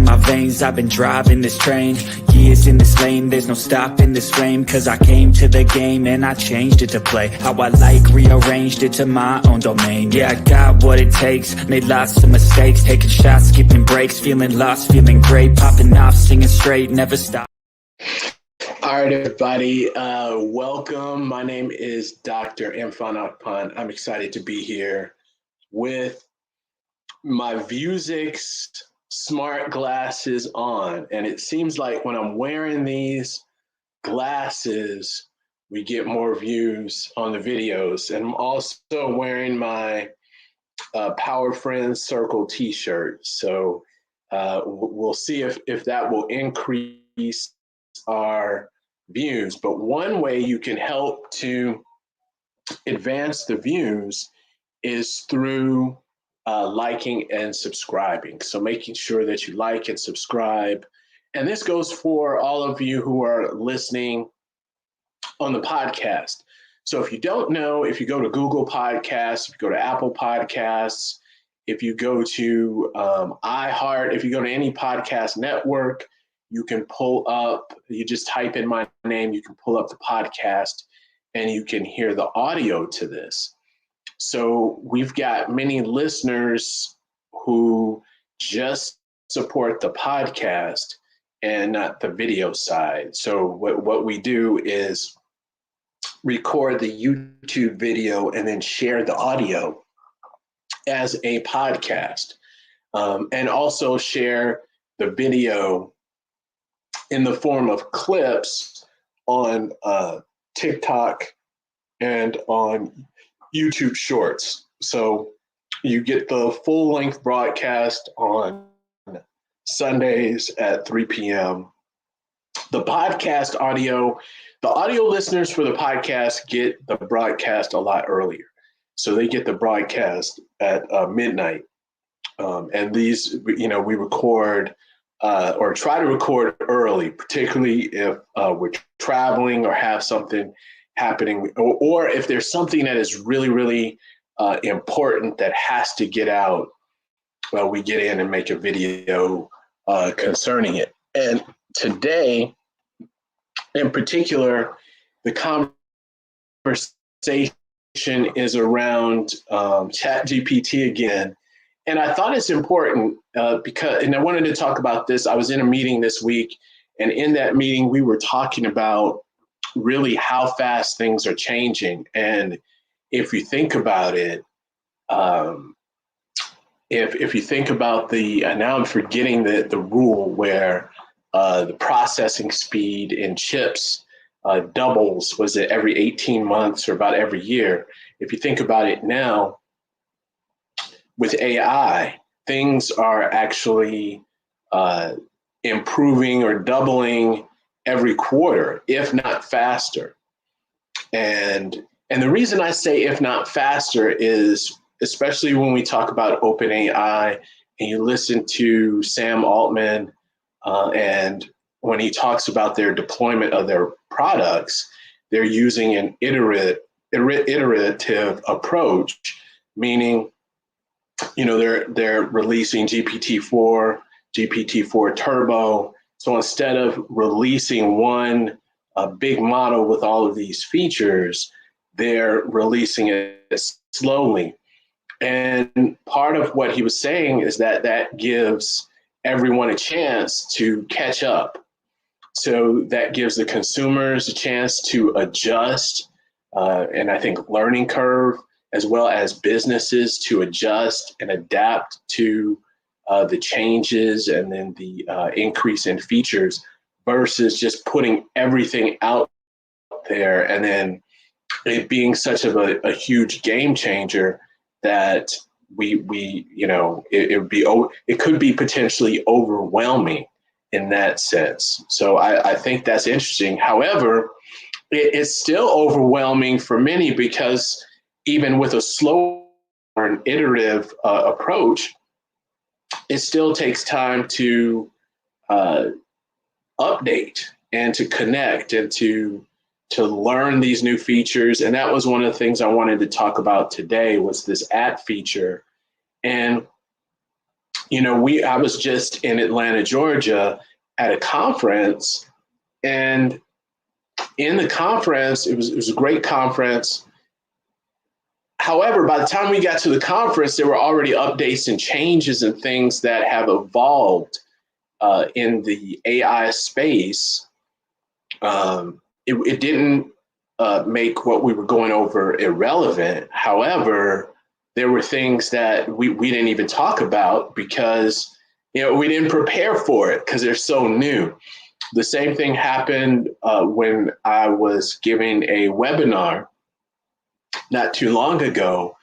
my veins, I've been driving this train. Years in this lane, there's no stopping this flame. Cause I came to the game and I changed it to play how I like, rearranged it to my own domain. Yeah, I got what it takes, made lots of mistakes, taking shots, skipping breaks, feeling lost, feeling great, popping off, singing straight, never stop. All right, everybody, welcome. My name is Dr. Imfan Akpan. I'm excited to be here with my Vuzix smart glasses on. And it seems like when I'm wearing these glasses, we get more views on the videos. And I'm also wearing my Power Friends Circle t-shirt. So we'll see if that will increase our views. But one way you can help to advance the views is through liking and subscribing. So making sure that you like and subscribe. And this goes for all of you who are listening on the podcast. So if you don't know, if you go to Google Podcasts, if you go to Apple Podcasts, if you go to iHeart, if you go to any podcast network, you can pull up, you just type in my name, you can pull up the podcast and you can hear the audio to this. So we've got many listeners who just support the podcast and not the video side. So what we do is record the YouTube video and then share the audio as a podcast, and also share the video in the form of clips on TikTok and on YouTube Shorts. So you get the full length broadcast on Sundays at 3 p.m. The podcast audio, the audio listeners for the podcast get the broadcast a lot earlier. So they get the broadcast at midnight. And these, we record or try to record early, particularly if we're traveling or have something happening, or if there's something that is really, really important that has to get out, well, we get in and make a video concerning it. And today, in particular, the conversation is around ChatGPT again. And I thought it's important because I wanted to talk about this. I was in a meeting this week, and in that meeting, we were talking about really how fast things are changing. And if you think about it, if you think about now I'm forgetting the rule where the processing speed in chips doubles, was it every 18 months or about every year? If you think about it now, with AI, things are actually improving or doubling every quarter, if not faster. And the reason I say if not faster is, especially when we talk about OpenAI and you listen to Sam Altman and when he talks about their deployment of their products, they're using an iterative approach, meaning they're releasing GPT-4, GPT-4 Turbo. So instead of releasing one big model with all of these features, they're releasing it slowly. And part of what he was saying is that gives everyone a chance to catch up. So that gives the consumers a chance to adjust, and I think learning curve, as well as businesses to adjust and adapt to the changes and then the increase in features versus just putting everything out there and then it being such of a huge game changer that it could be potentially overwhelming in that sense. So I think that's interesting. However, it's still overwhelming for many because even with a slow and iterative approach, it still takes time to update and to connect and to learn these new features. And that was one of the things I wanted to talk about today was this ad feature. And I was just in Atlanta, Georgia at a conference, and in the conference, it was a great conference. However, by the time we got to the conference, there were already updates and changes and things that have evolved in the AI space. It didn't make what we were going over irrelevant. However, there were things that we didn't even talk about because we didn't prepare for it because they're so new. The same thing happened when I was giving a webinar not too long ago,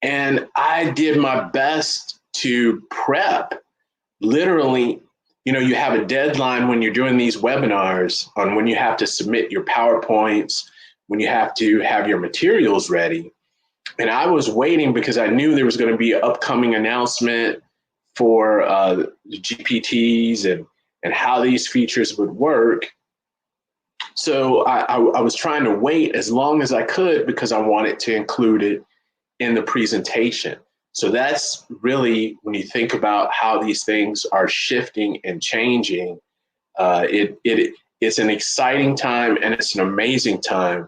and I did my best to prep. Literally, you have a deadline when you're doing these webinars on when you have to submit your PowerPoints, when you have to have your materials ready. And I was waiting because I knew there was going to be an upcoming announcement for GPTs and how these features would work. So I was trying to wait as long as I could because I wanted to include it in the presentation. So that's really, when you think about how these things are shifting and changing, it's an exciting time and it's an amazing time.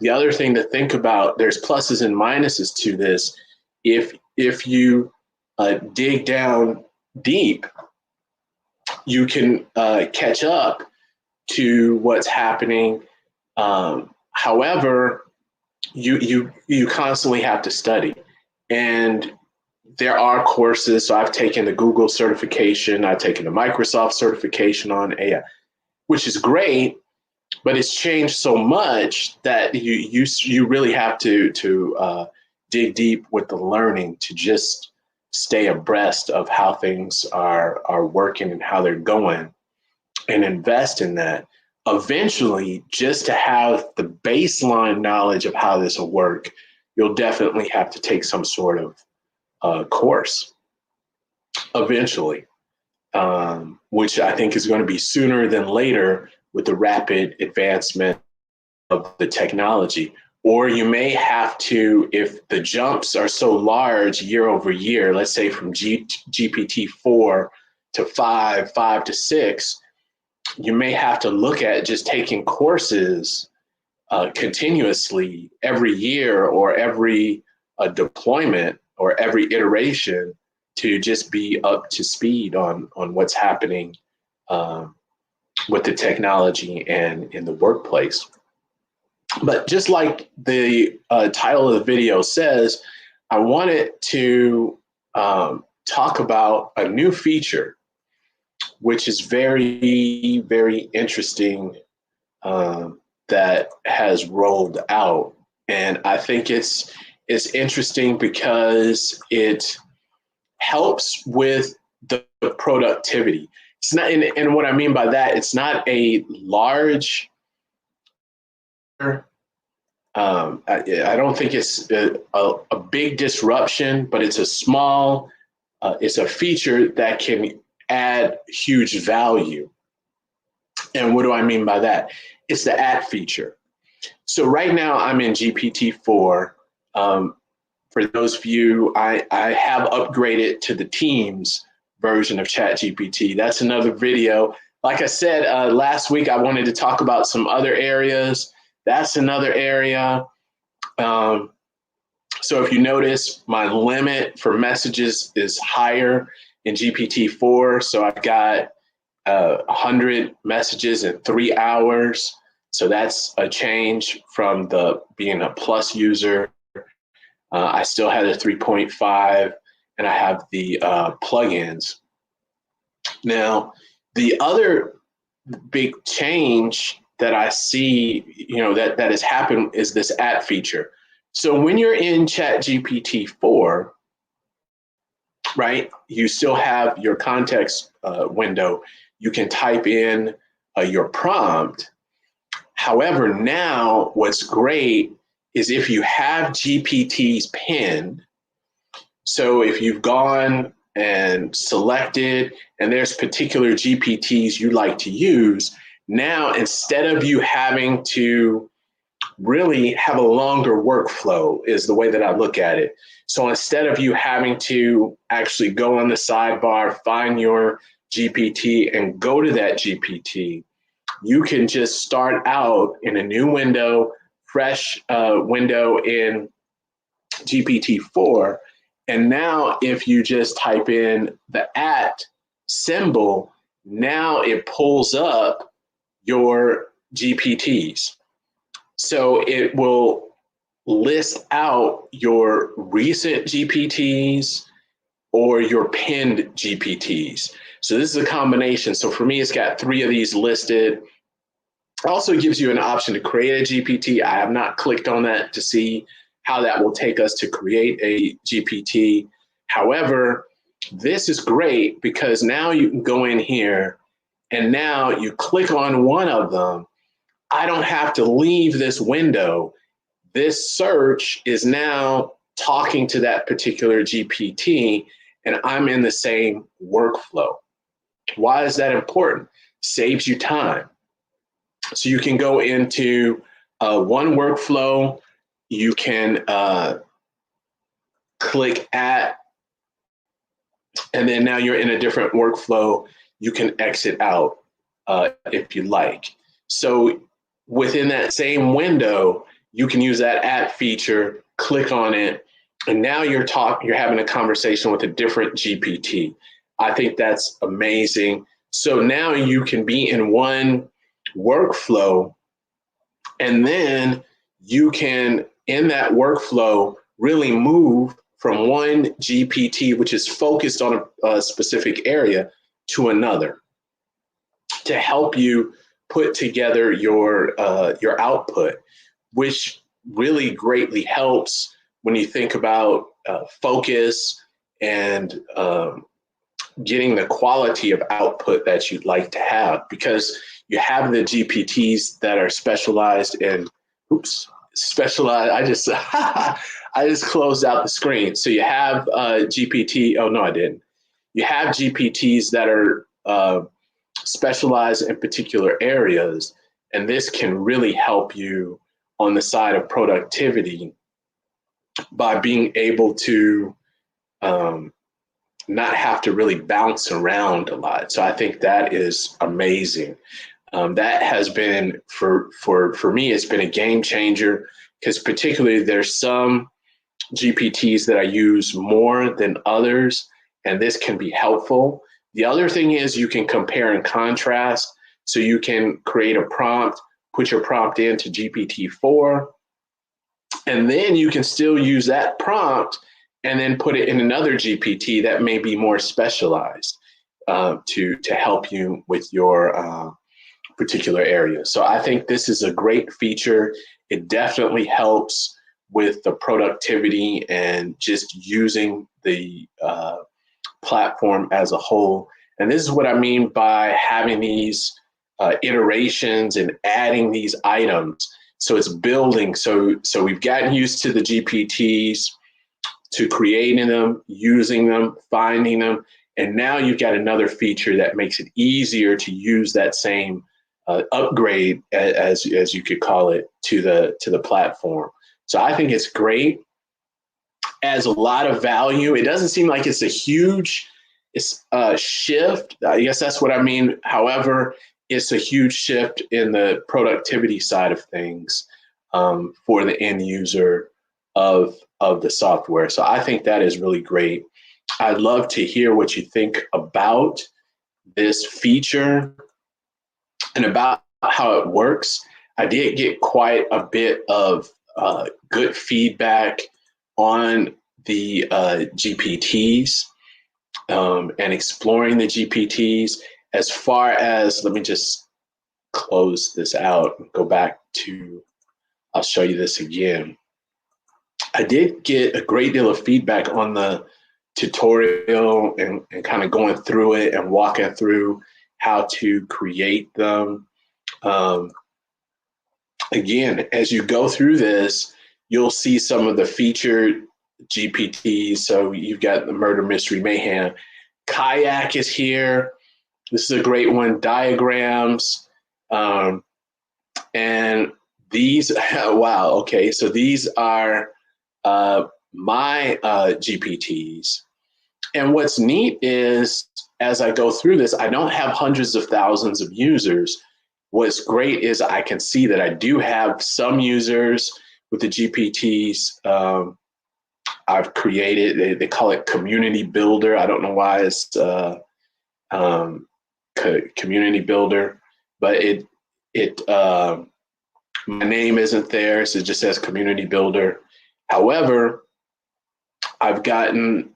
The other thing to think about, there's pluses and minuses to this. If you dig down deep, you can catch up to what's happening. However, you constantly have to study, and there are courses. So I've taken the Google certification, I've taken the Microsoft certification on AI, which is great, but it's changed so much that you really have to dig deep with the learning to just stay abreast of how things are working and how they're going, and invest in that. Eventually, just to have the baseline knowledge of how this will work, you'll definitely have to take some sort of course eventually, which I think is going to be sooner than later with the rapid advancement of the technology. Or you may have to, if the jumps are so large year over year, let's say from GPT-4 to 5 to 6, you may have to look at just taking courses continuously every year or every deployment or every iteration to just be up to speed on what's happening with the technology and in the workplace. But just like the title of the video says, I wanted to talk about a new feature, which is very, very interesting, that has rolled out. And I think it's interesting because it helps with the productivity. It's not, and what I mean by that, it's not a large, I don't think it's a big disruption, but it's a small, it's a feature that can add huge value. And what do I mean by that? It's the add feature. So right now I'm in GPT-4. For those of you, I have upgraded to the Teams version of ChatGPT. That's another video. Like I said, last week, I wanted to talk about some other areas. That's another area. So if you notice, my limit for messages is higher in GPT-4. So I've got 100 messages in 3 hours. So that's a change from being a plus user. I still had a 3.5, and I have the plugins. Now, the other big change that I see, that has happened is this add feature. So when you're in ChatGPT-4, right, you still have your context window. You can type in your prompt. However, now what's great is if you have GPTs pinned, so if you've gone and selected, and there's particular GPTs you like to use, now instead of you having to really have a longer workflow is the way that I look at it. So instead of you having to actually go on the sidebar, find your GPT and go to that GPT, you can just start out in a new window, fresh window in GPT-4. And now if you just type in the at symbol, now it pulls up your GPTs. So it will list out your recent GPTs or your pinned GPTs. So this is a combination. So for me, it's got 3 of these listed. Also gives you an option to create a GPT. I have not clicked on that to see how that will take us to create a GPT. However, this is great because now you can go in here and now you click on one of them. I don't have to leave this window. This search is now talking to that particular GPT and I'm in the same workflow. Why is that important? Saves you time. So you can go into one workflow, you can click at, and then now you're in a different workflow. You can exit out if you like. So within that same window, you can use that at feature, click on it, and now you're having a conversation with a different GPT. I think that's amazing. So now you can be in one workflow, and then you can, in that workflow, really move from one GPT, which is focused on a specific area, to another to help you put together your output, which really greatly helps when you think about focus and getting the quality of output that you'd like to have, because you have the GPTs that are specialized in, I just I just closed out the screen. So you have GPT, oh no, I didn't. You have GPTs that are specialized in particular areas, and this can really help you on the side of productivity by being able to not have to really bounce around a lot. So I think that is amazing. That has been, for me, it's been a game changer, because particularly there's some GPTs that I use more than others, and this can be helpful. The other thing is you can compare and contrast. So you can create a prompt, put your prompt into GPT-4, and then you can still use that prompt and then put it in another GPT that may be more specialized to help you with your particular area. So I think this is a great feature. It definitely helps with the productivity and just using the platform as a whole. And this is what I mean by having these iterations and adding these items. So it's building. So we've gotten used to the GPTs, to creating them, using them, finding them. And now you've got another feature that makes it easier to use that same upgrade, as you could call it, to the platform. So I think it's great. Adds a lot of value. It doesn't seem like it's a huge shift. I guess that's what I mean. However, it's a huge shift in the productivity side of things for the end user of the software. So I think that is really great. I'd love to hear what you think about this feature and about how it works. I did get quite a bit of good feedback on the GPTs and exploring the GPTs. As far as, let me just close this out and go back to, I'll show you this again. I did get a great deal of feedback on the tutorial and kind of going through it and walking through how to create them. Again, as you go through this, you'll see some of the featured GPTs. So you've got the Murder Mystery Mayhem. Kayak is here. This is a great one. Diagrams. And these, wow, okay, so these are my GPTs. And what's neat is, as I go through this, I don't have hundreds of thousands of users. What's great is I can see that I do have some users with the GPTs I've created. They call it community builder. I don't know why it's community builder, but my name isn't there, so it just says community builder. However, I've gotten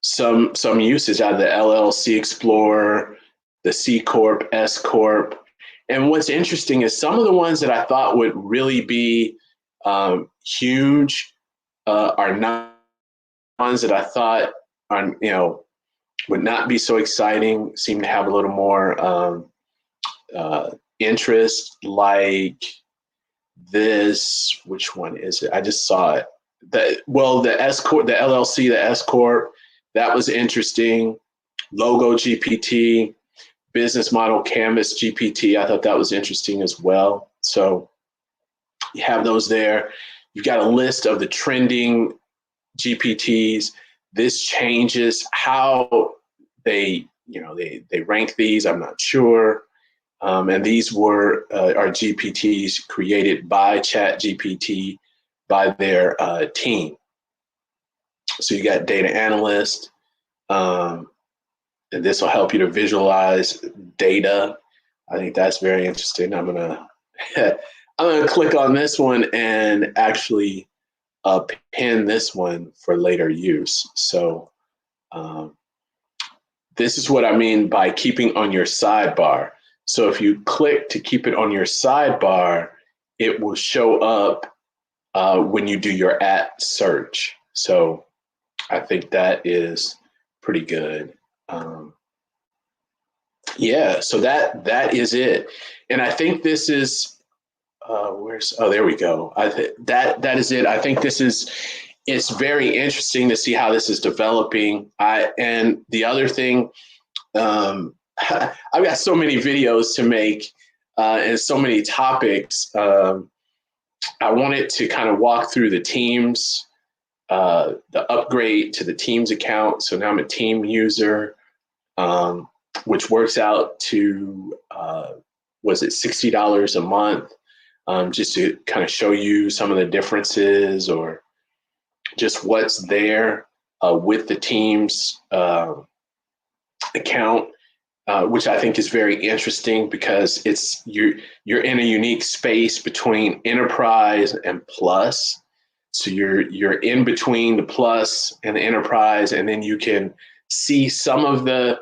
some usage out of the LLC Explorer, the C Corp, S Corp. And what's interesting is some of the ones that I thought would really be huge are not ones that I thought are, would not be so exciting, seem to have a little more interest, like this. Which one is it? I just saw it. The S Corp, the LLC, the S Corp, that was interesting. Logo GPT, business model canvas GPT. I thought that was interesting as well. So you have those there. You've got a list of the trending GPTs. This changes how they rank these. I'm not sure. And these are GPTs created by ChatGPT by their team. So you got data analyst, and this will help you to visualize data. I think that's very interesting. I'm gonna click on this one and actually pin this one for later use. So this is what I mean by keeping on your sidebar. So if you click to keep it on your sidebar, it will show up when you do your @ search. So I think that is pretty good. Yeah, so that is it. And I think this is there we go. That is it. I think it's very interesting to see how this is developing. And the other thing, I've got so many videos to make and so many topics. I wanted to kind of walk through the Teams, the upgrade to the Teams account. So now I'm a Team user, which works out to, was it $60 a month? Just to kind of show you some of the differences or just what's there with the Teams account, which I think is very interesting because you're in a unique space between Enterprise and Plus. So you're in between the Plus and the Enterprise, and then you can see some of the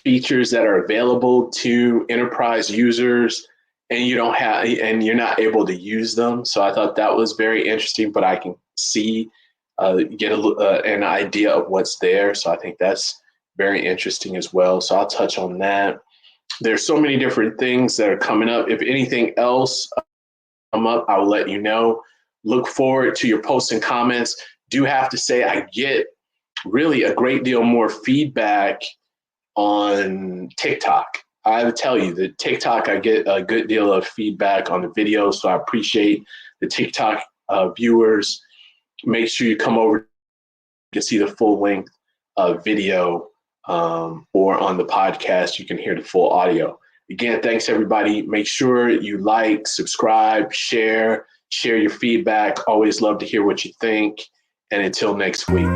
features that are available to Enterprise users, and you're not able to use them. So I thought that was very interesting, but I can see, get an idea of what's there. So I think that's very interesting as well. So I'll touch on that. There's so many different things that are coming up. If anything else come up, I will let you know. Look forward to your posts and comments. Do have to say I get really a great deal more feedback on TikTok. I will tell you that TikTok, I get a good deal of feedback on the video. So I appreciate the TikTok viewers. Make sure you come over to see the full length video, or on the podcast, you can hear the full audio. Again, thanks everybody. Make sure you like, subscribe, share your feedback. Always love to hear what you think. And until next week.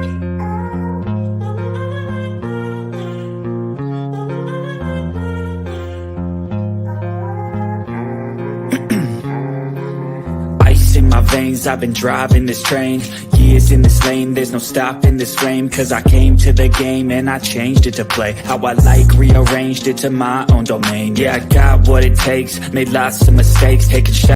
In my veins, I've been driving this train, years in this lane, there's no stopping this flame, cause I came to the game and I changed it to play how I like, rearranged it to my own domain. Yeah, I got what it takes, made lots of mistakes, taking shots